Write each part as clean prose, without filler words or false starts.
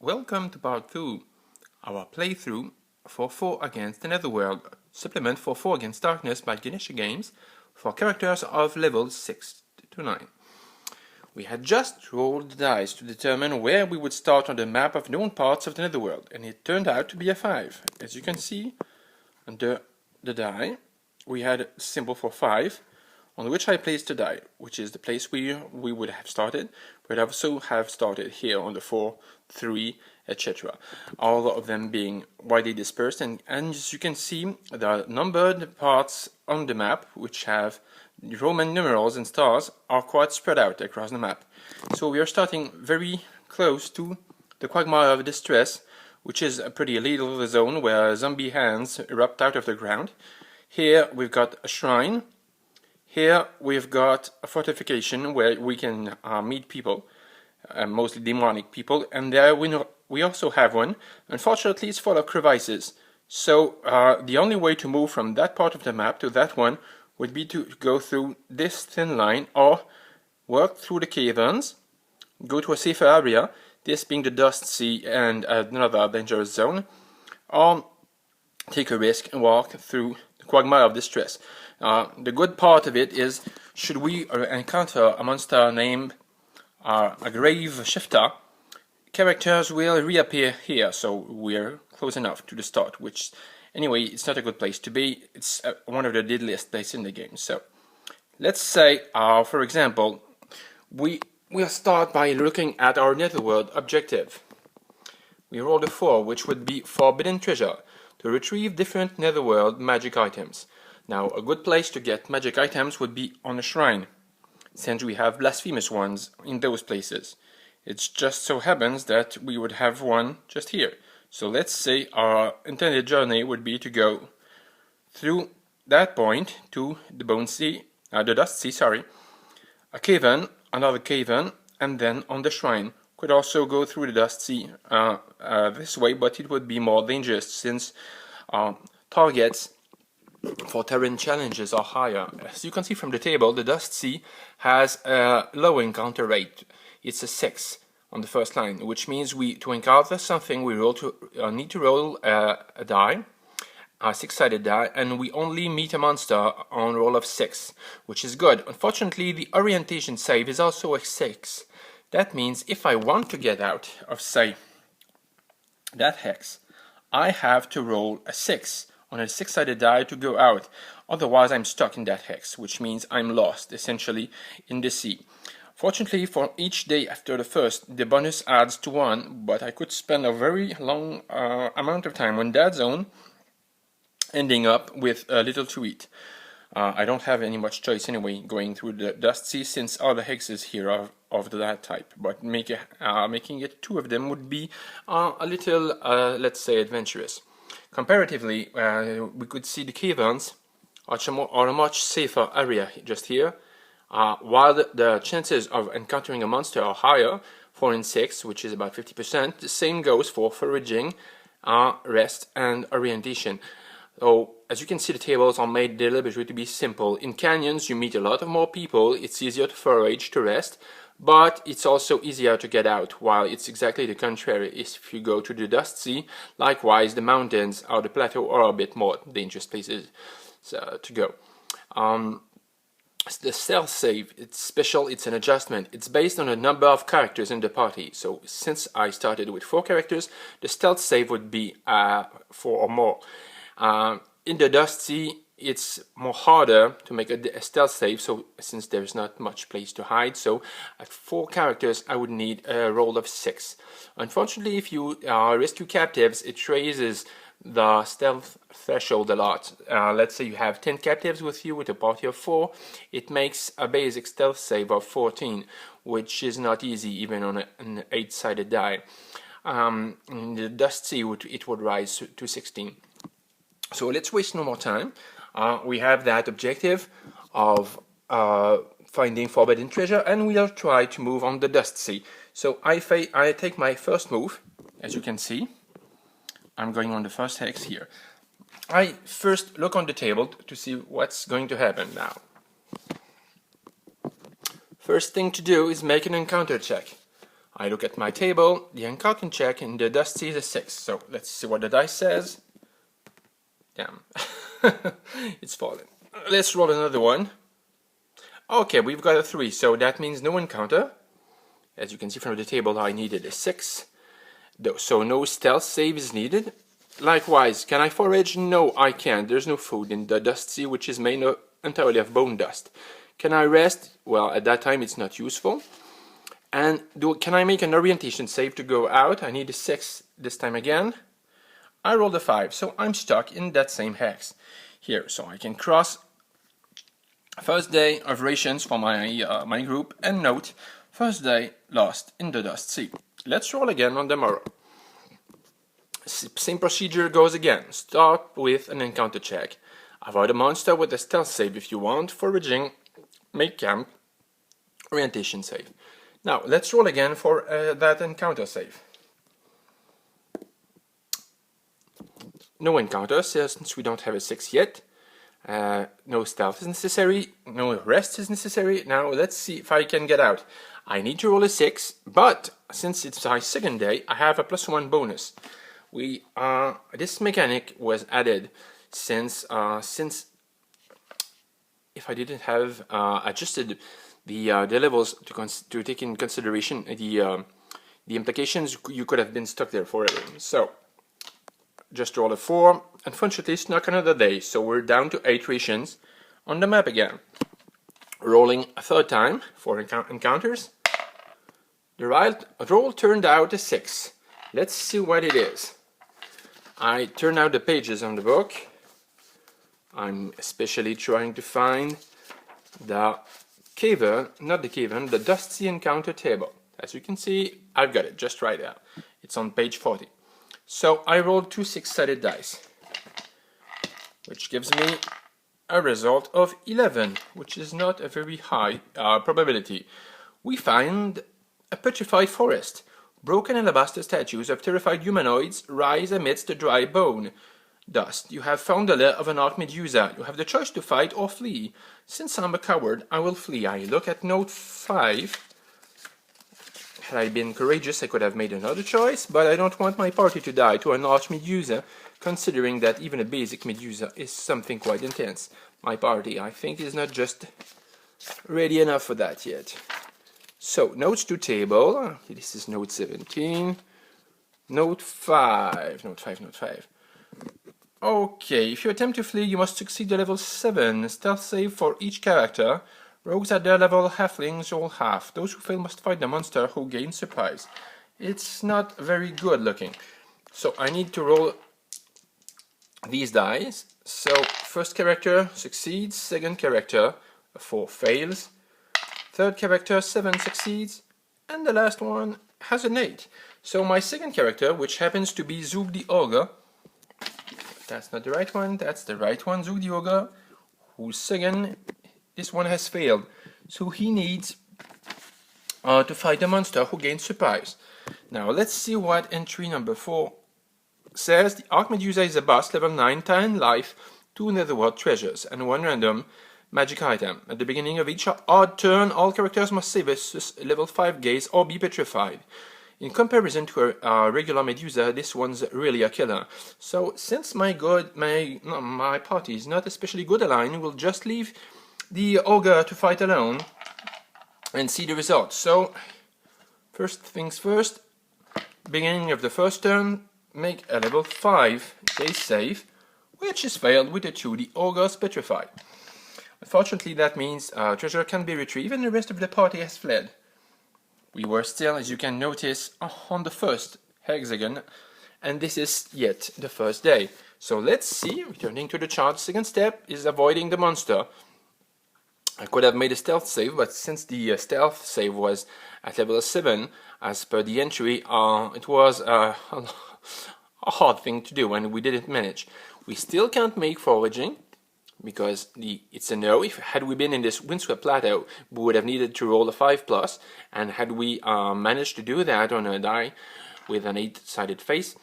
Welcome to part 2, our playthrough for 4 Against the Netherworld, supplement for 4 Against Darkness by Ganesha Games for characters of levels 6 to 9. We had just rolled the dice to determine where we would start on the map of known parts of the Netherworld, and it turned out to be a 5. As you can see under the die, we had a symbol for 5, on which I placed a die, which is the place where we would have started, but I also have started here on the 4, 3, etc. All of them being widely dispersed, and as you can see, the numbered parts on the map, which have Roman numerals and stars, are quite spread out across the map. So we are starting very close to the Quagmire of Distress, which is a pretty little zone where zombie hands erupt out of the ground. Here we've got a shrine. Here we've got a fortification where we can meet people, mostly demonic people, and there we also have one. Unfortunately, it's full of crevices, so the only way to move from that part of the map to that one would be to go through this thin line or work through the caverns, go to a safer area, this being the Dust Sea and another dangerous zone, or take a risk and walk through the Quagmire of Distress. The good part of it is, should we encounter a monster named a Grave Shifter, characters will reappear here, so we're close enough to the start, which, anyway, it's not a good place to be. It's one of the deadliest places in the game. So, let's say, for example, we'll start by looking at our Netherworld objective. We rolled a 4, which would be Forbidden Treasure, to retrieve different Netherworld magic items. Now, a good place to get magic items would be on a shrine, since we have blasphemous ones in those places. It just so happens that we would have one just here. So let's say our intended journey would be to go through that point to the the Dust Sea, a cavern, another cavern, and then on the shrine. Could also go through the Dust Sea this way, but it would be more dangerous since targets for terrain challenges are higher. As you can see from the table, the Dust Sea has a low encounter rate. It's a 6 on the first line, which means to encounter something we need to roll a die, a 6-sided die, and we only meet a monster on roll of 6, which is good. Unfortunately, the orientation save is also a 6. That means if I want to get out of, say, that hex, I have to roll a 6 on a 6-sided die to go out. Otherwise, I'm stuck in that hex, which means I'm lost, essentially, in the sea. Fortunately, for each day after the first, the bonus adds to 1, but I could spend a very long amount of time on that zone, ending up with little to eat. I don't have any much choice anyway going through the Dust Sea, since all the hexes here are of that type, but making it 2 of them would be a little, let's say, adventurous. Comparatively, we could see the caverns are a much safer area just here, while the chances of encountering a monster are higher, 4 in 6, which is about 50%. The same goes for foraging, rest, and orientation. So, as you can see, the tables are made deliberately to be simple. In canyons, you meet a lot of more people, it's easier to forage, to rest, but it's also easier to get out, while it's exactly the contrary if you go to the Dust Sea. Likewise, the mountains or the plateau are a bit more dangerous places to go. The stealth save, it's special, it's an adjustment. It's based on a number of characters in the party. So since I started with 4 characters, the stealth save would be 4 or more. In the Dust Sea, it's more harder to make a stealth save, so since there's not much place to hide, so at 4 characters I would need a roll of 6. Unfortunately, if you rescue captives, it raises the stealth threshold a lot. Let's say you have 10 captives with you with a party of 4, it makes a basic stealth save of 14, which is not easy even on an 8-sided die. In the Dust Sea, it would rise to 16. So let's waste no more time. We have that objective of finding forbidden treasure, and we'll try to move on the Dust Sea. So I take my first move. As you can see, I'm going on the first hex here. I first look on the table to see what's going to happen now. First thing to do is make an encounter check. I look at my table, the encounter check, and the dusty is a 6. So let's see what the dice says. Damn. It's fallen. Let's roll another one. Okay, we've got a 3, so that means no encounter. As you can see from the table, I needed a 6. So no stealth save is needed. Likewise, can I forage? No, I can't. There's no food in the dust sea, which is made entirely of bone dust. Can I rest? Well, at that time it's not useful. And can I make an orientation save to go out? I need a 6 this time again. I rolled a 5, so I'm stuck in that same hex here. So I can cross first day of rations for my group and note first day lost in the dust sea. Let's roll again on the morrow. Same procedure goes again. Start with an encounter check. Avoid a monster with a stealth save if you want. Foraging, make camp, orientation save. Now let's roll again for that encounter save. No encounter since we don't have a 6 yet. No stealth is necessary. No rest is necessary. Now let's see if I can get out. I need to roll a 6, but since it's my second day, I have a +1 bonus. This mechanic was added since if I didn't have adjusted the levels to take in consideration the implications, you could have been stuck there forever. So just roll a 4. Unfortunately, it's not another day, so we're down to 8 rations on the map again. Rolling a third time for encounters. The roll turned out a 6. Let's see what it is. I turn out the pages on the book. I'm especially trying to find the the dusty encounter table. As you can see, I've got it just right there. It's on page 40. So I rolled 2 6-sided dice, which gives me a result of 11, which is not a very high probability. We find a petrified forest. Broken alabaster statues of terrified humanoids rise amidst the dry bone dust. You have found the lair of an Archmedusa. You have the choice to fight or flee. Since I'm a coward, I will flee. I look at note 5. Had I been courageous, I could have made another choice, but I don't want my party to die to an Archmedusa, considering that even a basic Medusa is something quite intense. My party, I think, is not just ready enough for that yet. So, notes to table. This is note 17. Note 5. Note 5. Okay, if you attempt to flee, you must succeed at level 7. Stealth save for each character. Rogues at their level, halflings roll half. Those who fail must fight the monster who gains surprise. It's not very good looking. So I need to roll these dice. So first character succeeds, second character 4 fails, third character 7 succeeds, and the last one has an 8. So my second character, which happens to be Zug the Ogre, that's not the right one, that's the right one, Zug the Ogre, who's second, this one has failed. So he needs to fight a monster who gains surprise. Now let's see what entry number 4 says. The Archmedusa is a boss, level 9, 10 life, 2 netherworld treasures, and 1 random magic item. At the beginning of each odd turn, all characters must save a level 5 gaze or be petrified. In comparison to a regular Medusa, this one's really a killer. So since my party is not especially good aligned, we'll just leave the ogre to fight alone and see the results. So first things first, beginning of the first turn, make a level 5 gaze save, which is failed with a 2. The ogre's petrified. Unfortunately, that means treasure can be retrieved and the rest of the party has fled. We were still, as you can notice, on the first hexagon, and this is yet the first day. So let's see, returning to the chart, second step is avoiding the monster. I could have made a stealth save, but since the stealth save was at level 7, as per the entry, it was a hard thing to do, and we didn't manage. We still can't make foraging, because it's a no. Had we been in this windswept plateau, we would have needed to roll a 5+, and had we managed to do that on a die with an 8-sided face,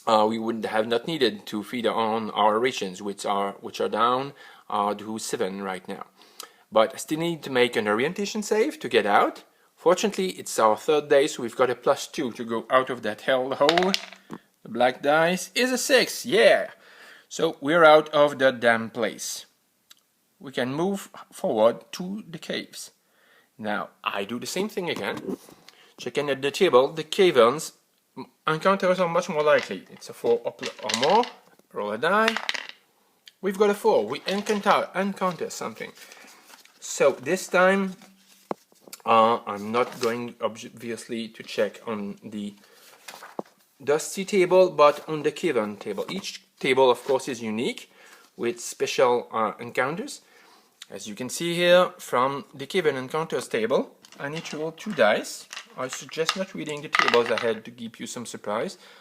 we would have not needed to feed on our rations, which are down to 7 right now. But I still need to make an orientation save to get out Fortunately, it's our third day, so we've got a +2 to go out of that hell hole. The black dice is a 6, yeah! So we're out of the damn place. We can move forward to the caves. Now, I do the same thing again. Checking at the table, the caverns encounters are much more likely. It's a 4 or more. Roll a die. We've got a 4. We encounter something. So this time, I'm not going obviously to check on the dusty table, but on the cavern table. Each table, of course, is unique with special encounters. As you can see here from the cavern encounters table, I need to roll 2 dice. I suggest not reading the tables ahead to give you some surprise.